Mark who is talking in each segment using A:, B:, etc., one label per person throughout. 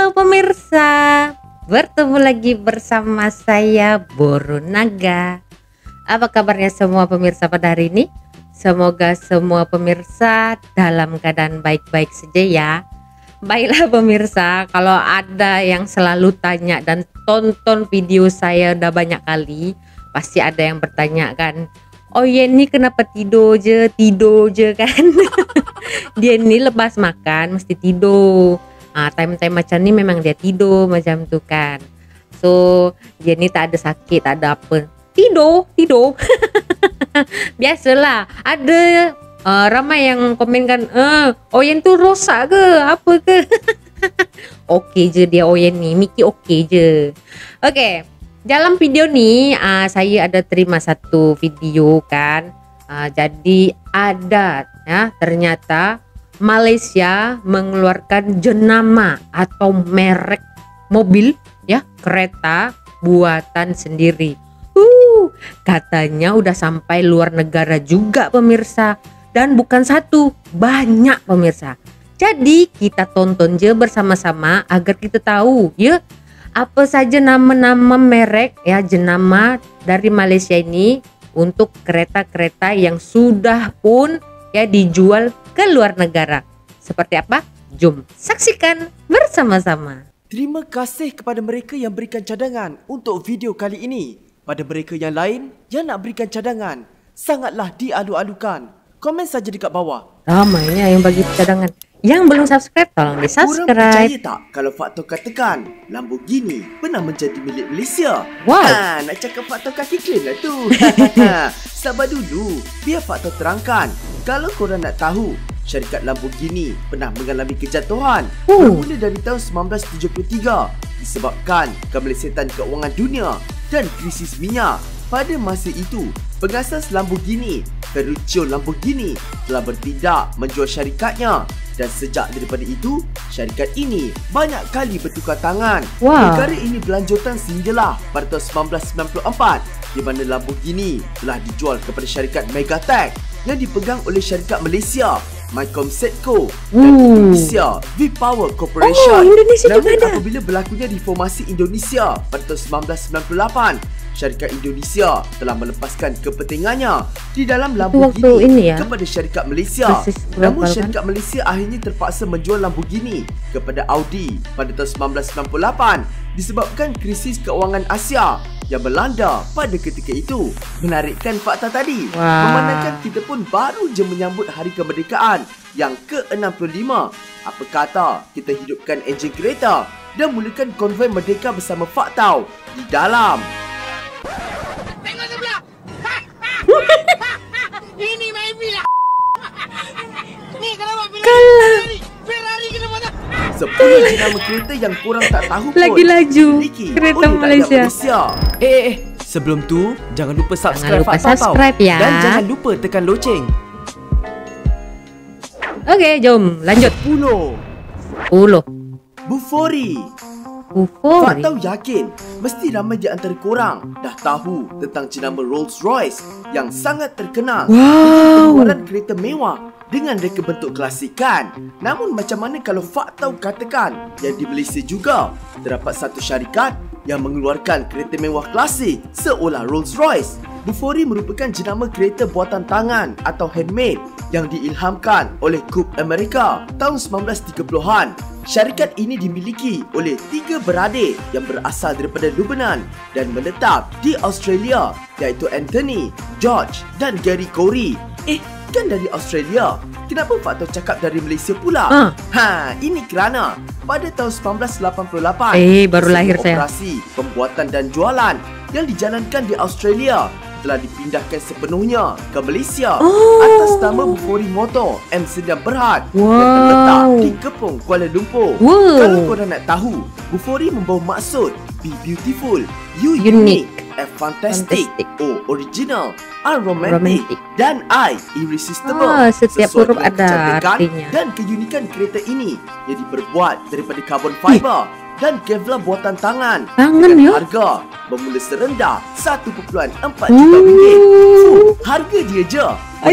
A: Halo pemirsa, bertemu lagi bersama saya Boro Naga. Apa kabarnya semua pemirsa pada hari ini? Semoga semua pemirsa dalam keadaan baik-baik saja ya. Baiklah pemirsa, kalau ada yang selalu tanya dan tonton video saya udah banyak kali, pasti ada yang bertanya kan, oh ya ini kenapa tidur je kan. Dia ini lepas makan mesti tidur. Time-time macam ni memang dia tidur macam tu kan. So dia ni tak ada sakit, tak ada apa, tidur. Biasalah, ada ramai yang komen kan, Oyen tu rosak ke apa ke. Okey je dia Oyen ni, Miki okey je. Okey, dalam video ni saya ada terima satu video kan. Jadi ada ya, ternyata Malaysia mengeluarkan jenama atau merek mobil ya, kereta buatan sendiri. Katanya udah sampai luar negara juga pemirsa, dan bukan satu, banyak pemirsa. Jadi kita tonton je bersama-sama agar kita tahu ya apa saja nama-nama merek ya, jenama dari Malaysia ini untuk kereta-kereta yang sudah pun ya dijual ke luar negara. Seperti apa? Jom saksikan bersama-sama.
B: Terima kasih kepada mereka yang berikan cadangan untuk video kali ini. Pada mereka yang lain yang nak berikan cadangan, sangatlah dialu-alukan. Komen saja dekat bawah.
A: Ramainya yang bagi cadangan. Yang belum subscribe, tolong di subscribe.
B: Korang percaya tak kalau faktor katakan Lamborghini pernah menjadi milik Malaysia?
A: Wow.
B: Nak cakap faktor kaki claim lah tu. Sabar dulu, biar faktor terangkan. Kalau korang nak tahu, syarikat Lamborghini pernah mengalami kejatuhan bermula dari tahun 1973 disebabkan kemelesetan keuangan dunia dan krisis minyak. Pada masa itu, pengasas Lamborghini, Ferruccio Lamborghini, telah bertindak menjual syarikatnya. Dan sejak daripada itu, syarikat ini banyak kali bertukar tangan. Perkara ini berlanjutan sehinggalah pada tahun 1994 di mana Lamborghini telah dijual kepada syarikat Megatech yang dipegang oleh syarikat Malaysia Mycom Setco dan Indonesia V-Power Corporation. Namun apabila berlakunya reformasi Indonesia pada tahun 1998, syarikat Indonesia telah melepaskan kepentingannya di dalam Lamborghini kepada syarikat Malaysia. Namun syarikat Malaysia akhirnya terpaksa menjual Lamborghini kepada Audi pada tahun 1998 disebabkan krisis keuangan Asia yang melanda pada ketika itu. Menarikkan fakta tadi, memandangkan kita pun baru je menyambut hari kemerdekaan yang ke-65. Apa kata kita hidupkan enjin kereta dan mulakan konvoi merdeka bersama Faktau di dalam.
C: Tengok sebelah. Ini main bila. Ni kenapa bila Ferrari kenapa tak?
B: 10 jenama kereta yang korang tak tahu pun
A: lagi laju kereta Malaysia.
B: Sebelum tu jangan lupa subscribe,
A: ya.
B: Dan jangan lupa tekan loceng.
A: Okey, jom lanjut. 10.
B: Bufori. Faktau yakin mesti ramai di antara korang dah tahu tentang jenama Rolls Royce yang sangat terkenal dengan pengeluaran kereta mewah dengan reka bentuk klasik kan. Namun macam mana kalau Faktau katakan yang di Malaysia juga terdapat satu syarikat yang mengeluarkan kereta mewah klasik seolah Rolls Royce. Bufori merupakan jenama kereta buatan tangan atau handmade yang diilhamkan oleh Coupe America tahun 1930-an. Syarikat ini dimiliki oleh 3 beradik yang berasal daripada Lebanon dan menetap di Australia, iaitu Anthony, George dan Gary Corey. Kan dari Australia, kenapa Faktau cakap dari Malaysia pula? Ini kerana pada tahun 1988
A: baru lahir saya.
B: Operasi pembuatan dan jualan yang dijalankan di Australia telah dipindahkan sepenuhnya ke Malaysia atas nama Bufori Motor M9 Berhad yang terletak di Kepong, Kuala Lumpur. Kalau korang nak tahu, Bufori membawa maksud Be beautiful, you unique, F fantastic, O original, R romantic, dan I irresistible.
A: Setiap huruf ada artinya.
B: Dan keunikan kereta ini yang diperbuat daripada carbon fiber dan Kevlar buatan tangan dengan harga bermula serendah 1.4 juta ringgit. Harga dia je.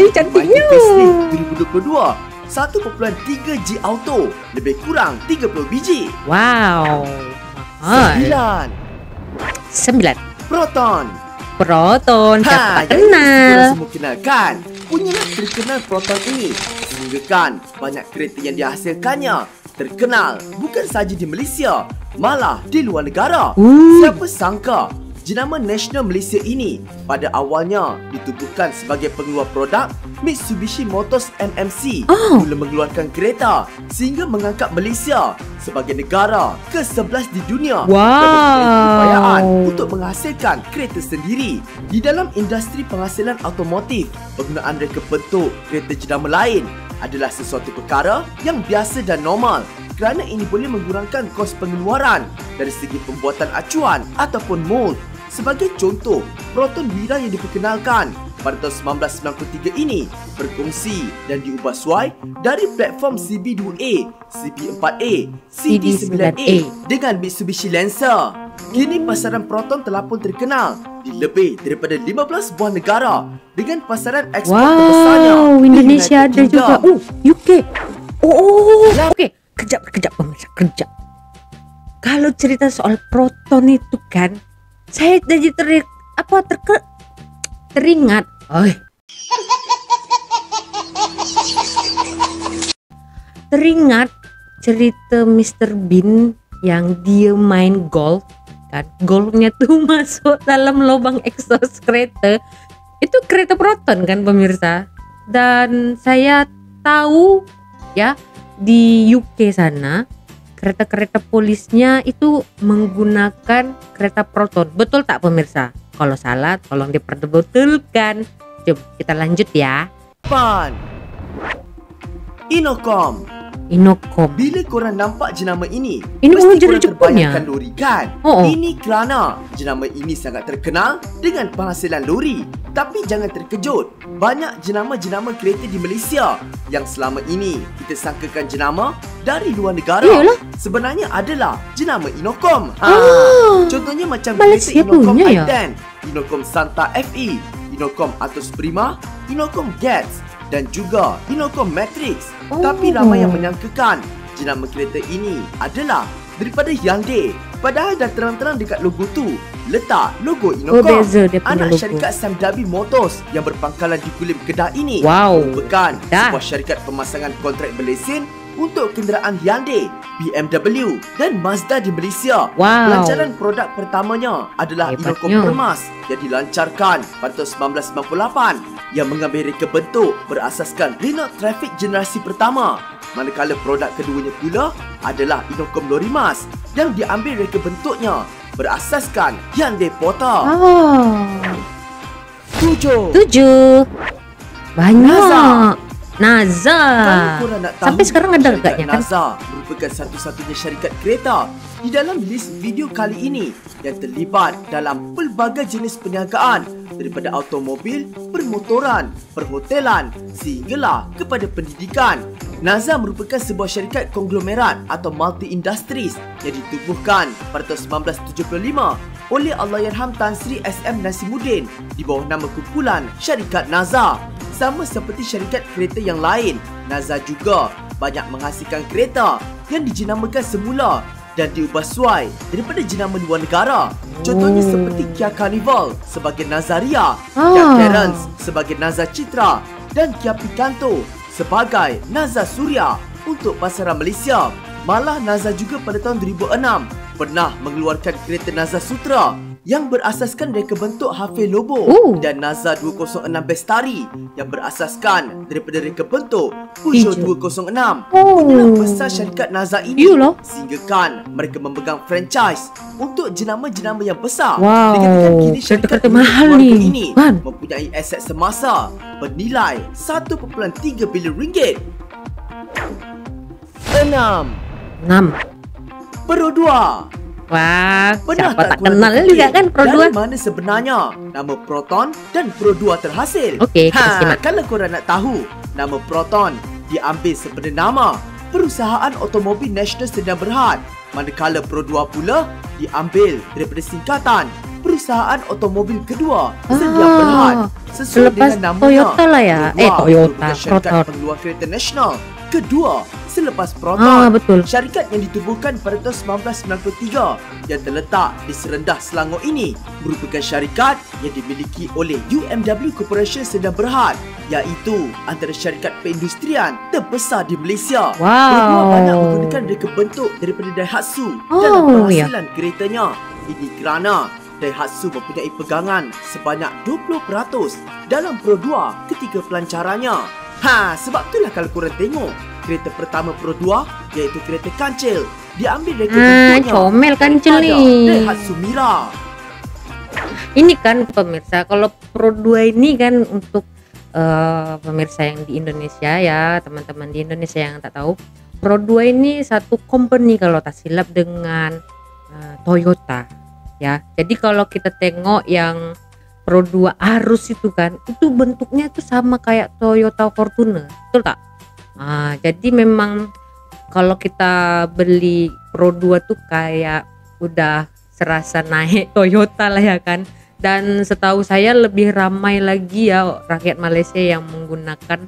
A: Cantiknya.
B: Facelift 2022 1.3G Auto, lebih kurang 30 biji.
A: Wow. Mahal. 9.
B: 9. Proton.
A: Proton. Siapa tak
B: yang
A: kenal?
B: semua kenal kan? Punyalah terkenal Proton ini. Sehingga kan banyak kereta yang dihasilkannya terkenal bukan sahaja di Malaysia, malah di luar negara. Siapa sangka jenama Nasional Malaysia ini pada awalnya ditubuhkan sebagai pengeluar produk Mitsubishi Motors MMC mula mengeluarkan kereta sehingga mengangkat Malaysia sebagai negara ke-11 di dunia dan mempunyai keupayaan untuk menghasilkan kereta sendiri. Di dalam industri penghasilan automotif, penggunaan reka bentuk kereta jenama lain adalah sesuatu perkara yang biasa dan normal kerana ini boleh mengurangkan kos pengeluaran dari segi pembuatan acuan ataupun mold. Sebagai contoh, Proton Wira yang diperkenalkan pada tahun 1993 ini berkongsi dan diubah suai dari platform CB2A, CB4A, CD9A dengan Mitsubishi Lancer. Kini pasaran Proton telah pun terkenal di lebih daripada 15 buah negara dengan pasaran ekspor terbesarnya.
A: Indonesia ada juga. UK. Okey, kejap pemirsa, kejap. Kalau cerita soal Proton itu kan, saya jadi teringat. Teringat cerita Mr. Bean yang dia main golf kan. Golfnya tuh masuk dalam lubang exhaust kereta. Itu kereta Proton kan pemirsa. Dan saya tahu ya di UK sana kereta-kereta polisnya itu menggunakan kereta Proton. Betul tak pemirsa? Kalau salah tolong diperbetulkan. Coba kita lanjut ya.
B: Innokom. Bila korang nampak jenama ini
A: orang
B: mesti korang
A: Jepun ya?
B: terbayangkan lori kan? Ini kerana jenama ini sangat terkenal dengan penghasilan lori. Tapi jangan terkejut, banyak jenama-jenama kereta di Malaysia yang selama ini kita sangkakan jenama dari luar negara. Sebenarnya adalah jenama Innokom. Contohnya macam
A: Malaysia
B: kereta Innokom
A: punya ya?
B: i10, Innokom Santa FE, Innokom Atos Prima, Innokom Gats dan juga Innokom Matrix. Tapi ramai yang menyangkakan jenama kereta ini adalah daripada Hyundai. Padahal dah terang-terang dekat logo tu letak logo Innokom. Anak syarikat Sam Darby Motors yang berpangkalan di Kulim Kedah ini merupakan sebuah syarikat pemasangan kontrak berlesen untuk kenderaan Hyundai, BMW dan Mazda di Malaysia. Pelancaran produk pertamanya adalah Innokom Permas yang dilancarkan pada tahun 1998 yang mengambil reka bentuk berasaskan Renault Traffic generasi pertama. Manakala produk keduanya pula adalah Innokom Lorimas yang diambil reka bentuknya berasaskan Hyundai Porter. 7.
A: Banyak. NASA.
B: Kalau korang nak tahu,
A: sampai sekarang ada agaknya kan?
B: NASA merupakan satu-satunya syarikat kereta di dalam list video kali ini yang terlibat dalam pelbagai jenis perniagaan daripada automobil, permotoran, perhotelan sehinggalah kepada pendidikan. NASA merupakan sebuah syarikat konglomerat atau multi-industries yang ditubuhkan pada tahun 1975 oleh Allahyarham Tan Sri SM Nasimuddin di bawah nama kumpulan Syarikat NASA. Sama seperti syarikat kereta yang lain, NASA juga banyak menghasilkan kereta yang dijenamakan semula dan diubah suai daripada jenama luar negara. Contohnya seperti Kia Carnival sebagai Nazaria, Kia Carens sebagai Naza Citra dan Kia Picanto sebagai Naza Surya untuk pasaran Malaysia. Malah NASA juga pada tahun 2006 pernah mengeluarkan kereta Naza Sutra yang berasaskan reka bentuk Hafiz Lobo dan Naza 206 Bestari yang berasaskan daripada reka bentuk Peugeot 206. Punyalah besar syarikat Naza ini sehinggakan mereka memegang franchise untuk jenama-jenama yang besar. Dikatakan kini syarikat keluarga ini mempunyai aset semasa bernilai 1.3 bilion ringgit. 6. Pro 2.
A: Siapa tak kenal juga kan Pro 2?
B: Dari mana sebenarnya nama Proton dan Pro 2 terhasil? Kalau korang nak tahu, nama Proton diambil sebagai nama Perusahaan Automobil Nasional Sdn Bhd, manakala Pro 2 pula diambil daripada singkatan Perusahaan Automobil Kedua Sdn Bhd. Sesuai dengan namanya,
A: Toyota lah ya. Toyota
B: syarikat pengeluar kereta nasional Kedua, selepas Proton,
A: betul.
B: syarikat yang ditubuhkan pada tahun 1993 yang terletak di Serendah Selangor ini merupakan syarikat yang dimiliki oleh UMW Corporation Sdn Bhd, iaitu antara syarikat perindustrian terbesar di Malaysia. Berdua banyak menggunakan reka bentuk daripada Daihatsu dalam penghasilan keretanya. Ini kerana Daihatsu mempunyai pegangan sebanyak 20% dalam Pro 2 ketika pelancarannya. Sebab itulah kalau korang tengok kereta pertama Pro 2 iaitu kereta kancil, dia ambil reka bentuknya
A: comel kancil ni.
B: Daihatsu Mira.
A: Ini kan pemirsa, kalau Pro 2 ini kan untuk pemirsa yang di Indonesia ya, teman-teman di Indonesia yang tak tahu, Pro 2 ini satu company kalau tak silap dengan Toyota ya. Jadi kalau kita tengok yang Pro 2 Arus itu kan, itu bentuknya tuh sama kayak Toyota Fortuner, betul tak? Jadi memang kalau kita beli Pro 2 tuh kayak udah serasa naik Toyota lah ya kan. Dan setahu saya lebih ramai lagi ya rakyat Malaysia yang menggunakan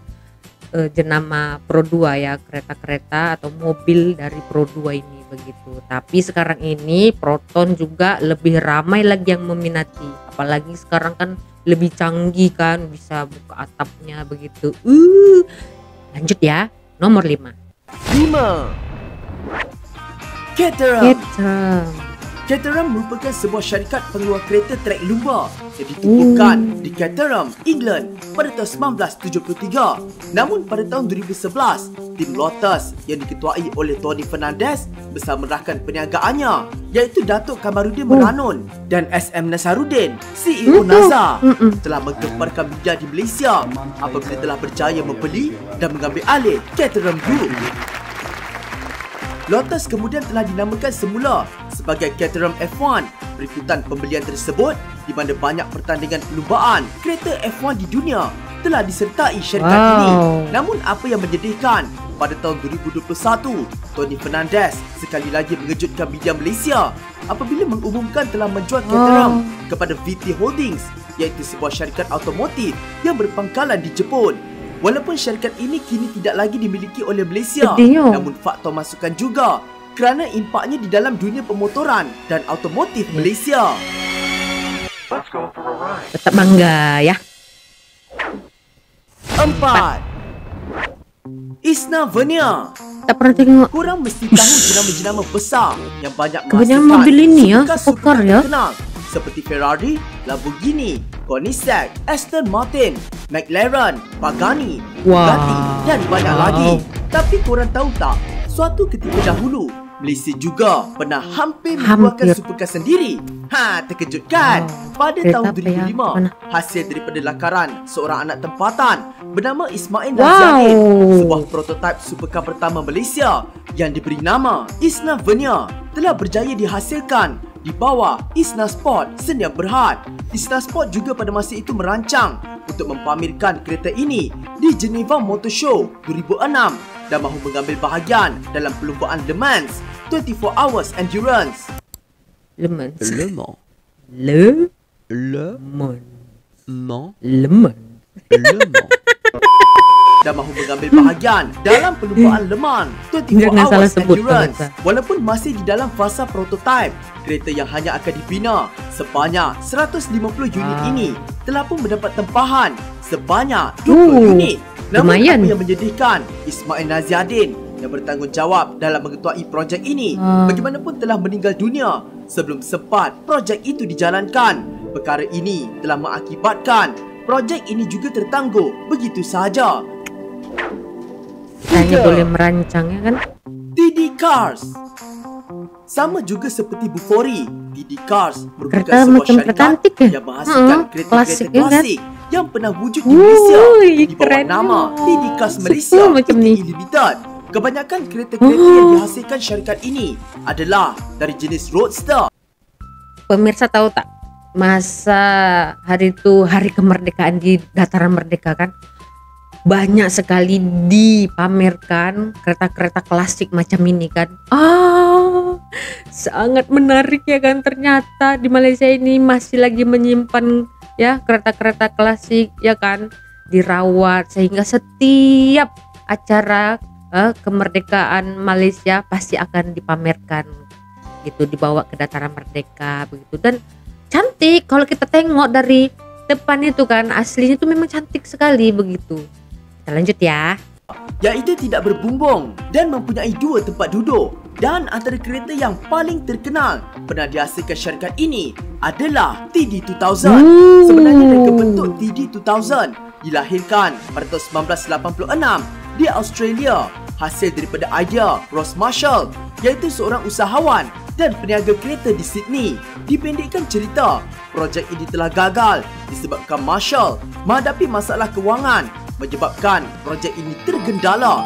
A: jenama Pro 2 ya, kereta-kereta atau mobil dari Pro 2 ini begitu. Tapi sekarang ini Proton juga lebih ramai lagi yang meminati, apalagi sekarang kan lebih canggih kan, bisa buka atapnya begitu. Lanjut ya, nomor 5. Caterham.
B: Caterham merupakan sebuah syarikat pengeluar kereta trek lumba yang ditubuhkan di Caterham, England pada tahun 1973. Namun pada tahun 2011, tim Lotus yang diketuai oleh Tony Fernandez bersama rakan perniagaannya iaitu Datuk Kamarudin Meranun dan SM Nasaruddin, CEO NASA, telah menggemparkan media di Malaysia apabila telah berjaya membeli dan mengambil alih Caterham Group. Lotus kemudian telah dinamakan semula sebagai Caterham F1 berikutan pembelian tersebut, di mana banyak pertandingan perlumbaan kereta F1 di dunia telah disertai syarikat ini. Namun apa yang menyedihkan, pada tahun 2021, Tony Fernandez sekali lagi mengejutkan media Malaysia apabila mengumumkan telah menjual Caterham kepada VT Holdings, iaitu sebuah syarikat automotif yang berpangkalan di Jepun. Walaupun syarikat ini kini tidak lagi dimiliki oleh Malaysia, namun faktor masukan juga kerana impaknya di dalam dunia pemotoran dan automotif Malaysia.
A: Tetap bangga ya.
B: 4. Isna Vernia.
A: Tak pernah tengok.
B: Korang mesti tahu jenama-jenama besar yang banyak
A: kebanyakan mobil ini ya, supercar ya,
B: terkenal seperti Ferrari, Lamborghini, Koenigsegg, Aston Martin, McLaren, Pagani, Bugatti dan banyak lagi. Tapi korang tahu tak, suatu ketika dahulu Malaysia juga pernah hampir membuatkan supercar sendiri. Terkejut kan? Pada tahun 2005, hasil daripada lakaran seorang anak tempatan bernama Ismail Naziadin, sebuah prototipe supercar pertama Malaysia yang diberi nama Isna Vernia, telah berjaya dihasilkan di bawah Isna Sport Sdn Bhd. Isna Sport juga pada masa itu merancang untuk mempamerkan kereta ini di Geneva Motor Show 2006 dan mahu mengambil bahagian dalam perlombaan Le Mans 24 Hours Endurance.
A: Le Mans.
B: Le Mans.
A: Le
B: Mans.
A: Le Mans.
B: Dan mahu mengambil bahagian dalam perlombaan Le Mans 24 Hours Endurance. Walaupun masih di dalam fasa prototipe, kereta yang hanya akan dibina sebanyak 150 unit ini telah pun mendapat tempahan sebanyak 20 unit. Namun apa yang menyedihkan, Ismail Naziadin yang bertanggungjawab dalam mengetuai projek ini bagaimanapun telah meninggal dunia sebelum sempat projek itu dijalankan. Perkara ini telah mengakibatkan projek ini juga tertangguh begitu sahaja.
A: Hanya boleh merancang ya kan.
B: TD Cars. Sama juga seperti Bufori, TD Cars merupakan
A: kereta
B: sebuah syarikat yang menghasilkan kereta-kereta klasik yang pernah wujud di Malaysia di bawah nama TD Cars Malaysia Pty Limited. Kebanyakan kereta-kereta yang dihasilkan syarikat ini adalah dari jenis roadster.
A: Pemirsa tahu tak, masa hari itu hari kemerdekaan di Dataran Merdeka kan, banyak sekali dipamerkan kereta-kereta klasik macam ini kan. Sangat menarik ya kan, ternyata di Malaysia ini masih lagi menyimpan ya kereta-kereta klasik ya kan, dirawat sehingga setiap acara kemerdekaan Malaysia pasti akan dipamerkan gitu, dibawa ke dataran merdeka begitu. Dan cantik kalau kita tengok dari depan itu kan, aslinya tuh memang cantik sekali begitu. Kita lanjut ya.
B: Iaitu tidak berbumbung dan mempunyai 2 tempat duduk. Dan antara kereta yang paling terkenal pernah dihasilkan syarikat ini adalah TD2000. Sebenarnya reka bentuk TD2000 dilahirkan pada tahun 1986 di Australia, hasil daripada idea Ross Marshall, iaitu seorang usahawan dan peniaga kereta di Sydney. Dipendekkan cerita, projek ini telah gagal disebabkan Marshall menghadapi masalah kewangan, menyebabkan projek ini tergendala.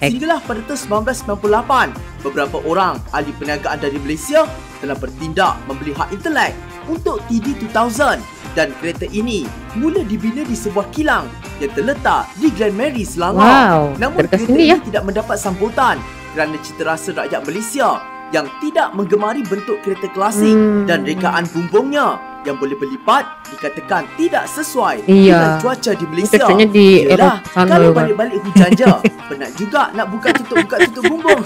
B: Sehinggalah pada tahun 1998, beberapa orang ahli perniagaan dari Malaysia telah bertindak membeli hak intelek untuk TD2000, dan kereta ini mula dibina di sebuah kilang yang terletak di Glen Mary, Selangor. Namun kereta ini tidak mendapat sambutan kerana citarasa rakyat Malaysia yang tidak menggemari bentuk kereta klasik dan rekaan bumbungnya yang boleh berlipat dikatakan tidak sesuai dengan cuaca di Malaysia. Yalah, kalau balik-balik hujan je, penat juga nak buka tutup bumbung.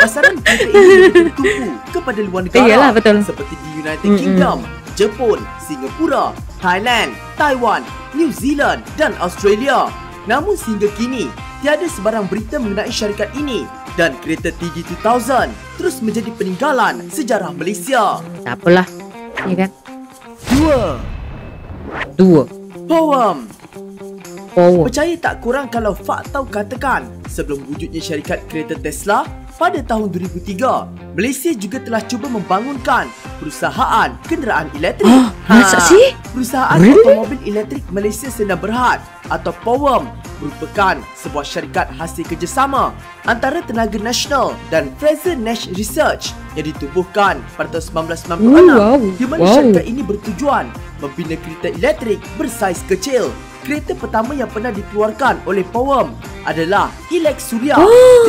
B: Pasaran kereta ini lebih bertumpu kepada luar negara, seperti di United Kingdom, Jepun, Singapura, Thailand, Taiwan, New Zealand dan Australia. Namun sehingga kini tiada sebarang berita mengenai syarikat ini, dan kereta TD2000 terus menjadi peninggalan sejarah Malaysia.
A: Tak apalah, ya kan?
B: 2. Poem. Percaya tak kurang kalau fakta katakan, sebelum wujudnya syarikat kereta Tesla pada tahun 2003, Malaysia juga telah cuba membangunkan perusahaan kenderaan elektrik.
A: Masa sih?
B: Perusahaan automobil elektrik Malaysia Sdn Bhd atau POWEM merupakan sebuah syarikat hasil kerjasama antara Tenaga Nasional dan Fraser Nash Research yang ditubuhkan pada tahun 1996, di mana syarikat ini bertujuan membina kereta elektrik bersaiz kecil. Kereta pertama yang pernah dikeluarkan oleh POWEM adalah Elex Surya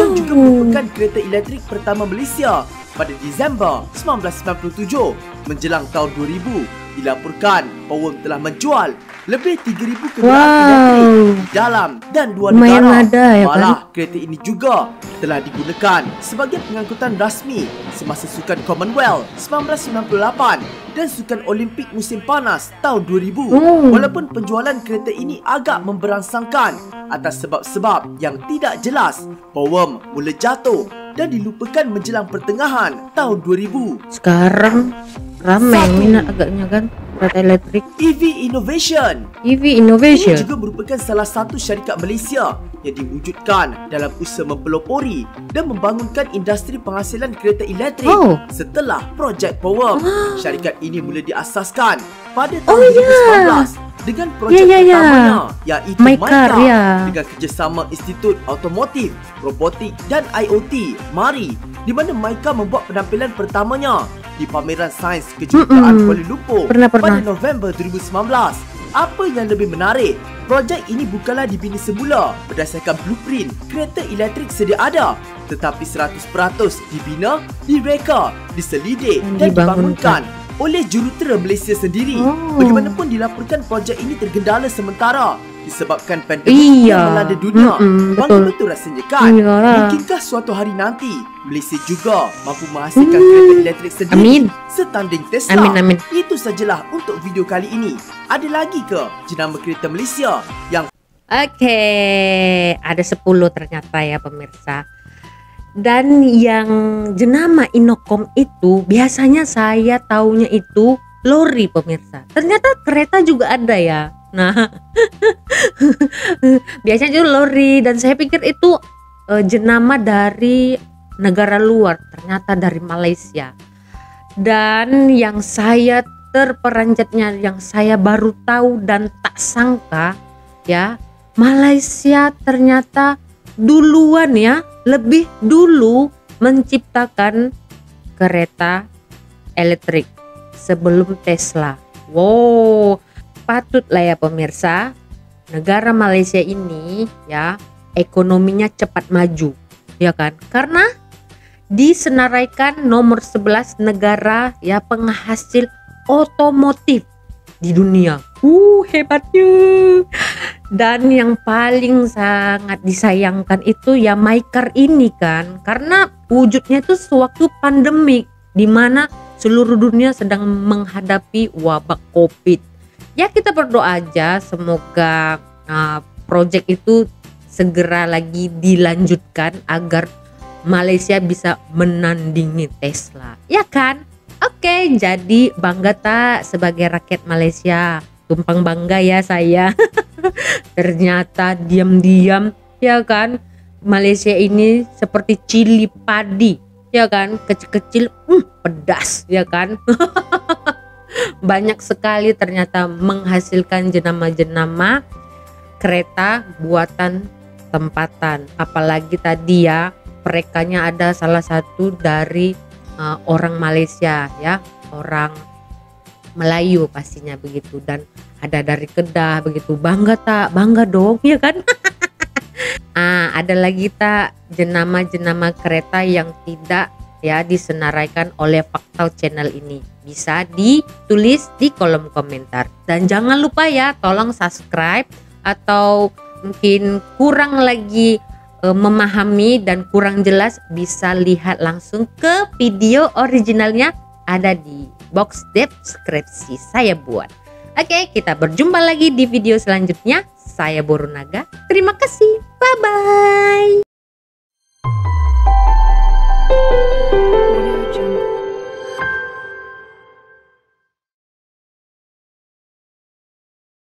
B: yang juga merupakan kereta elektrik pertama Malaysia pada Disember 1997. Menjelang tahun 2000, dilaporkan POWEM telah menjual lebih 3,000 kenderaan elektrik di dalam dan luar negara. Malah kereta ini juga telah digunakan sebagai pengangkutan rasmi semasa Sukan Commonwealth 1998 dan Sukan Olimpik musim panas tahun 2000. Walaupun penjualan kereta ini agak memberangsangkan atas sebab-sebab yang tidak jelas, POWEM mula jatuh dan dilupakan menjelang pertengahan tahun 2000.
A: Sekarang ramai minat agaknya kan kereta elektrik.
B: EV Innovation.
A: EV Innovation
B: ini juga merupakan salah satu syarikat Malaysia yang diwujudkan dalam usaha mempelopori dan membangunkan industri penghasilan kereta elektrik setelah projek POWEM. Syarikat ini mula diasaskan pada tahun 2019 dengan projek pertamanya iaitu MyCar dengan kerjasama Institut Automotif, Robotik dan IoT MARI, di mana MyCar membuat penampilan pertamanya di pameran sains kejuruteraan Kuala Lumpur pada November 2019. Apa yang lebih menarik, projek ini bukanlah dibina semula berdasarkan blueprint kereta elektrik sedia ada, tetapi 100% dibina, direka, diselidik dan dibangunkan oleh jurutera Malaysia sendiri. Bagaimanapun dilaporkan projek ini tergendala sementara disebabkan pandemik yang melanda dunia. Bangga betul rasanya kan? Mungkinkah suatu hari nanti Malaysia juga mampu menghasilkan kereta elektrik sendiri setanding Tesla? Itu sajalah untuk video kali ini. Ada lagi ke jenama kereta Malaysia yang
A: ada 10 ternyata ya pemirsa. Dan yang jenama Inokom itu biasanya saya taunya itu lori pemirsa. Ternyata kereta juga ada ya. Nah, biasanya itu lori dan saya pikir itu jenama dari negara luar, ternyata dari Malaysia. Dan yang saya terperanjatnya, yang saya baru tahu dan tak sangka ya, Malaysia ternyata duluan ya, lebih dulu menciptakan kereta elektrik sebelum Tesla. Wow, patutlah ya pemirsa, negara Malaysia ini ya ekonominya cepat maju, ya kan? Karena disenaraikan nomor 11 negara ya penghasil otomotif di dunia. Hebatnya. Dan yang paling sangat disayangkan itu ya Mycar ini kan, karena wujudnya itu sewaktu pandemik di mana seluruh dunia sedang menghadapi wabah COVID. Ya kita berdoa aja semoga project itu segera lagi dilanjutkan agar Malaysia bisa menandingi Tesla, ya kan? Oke, jadi bangga tak sebagai rakyat Malaysia? Tumpang bangga ya saya. Ternyata diam-diam ya kan, Malaysia ini seperti cili padi ya kan, kecil-kecil pedas ya kan. Banyak sekali ternyata menghasilkan jenama-jenama kereta buatan tempatan. Apalagi tadi ya, merekanya ada salah satu dari orang Malaysia ya, orang Melayu pastinya begitu, dan ada dari Kedah begitu. Bangga tak? Bangga dong ya kan. Ada lagi tak jenama-jenama kereta yang tidak ya disenaraikan oleh Faktau channel ini? Bisa ditulis di kolom komentar. Dan jangan lupa ya, tolong subscribe, atau mungkin kurang lagi memahami dan kurang jelas, bisa lihat langsung ke video originalnya, ada di box deskripsi saya buat. Oke, kita berjumpa lagi di video selanjutnya. Saya Borunaga. Terima kasih. Bye bye.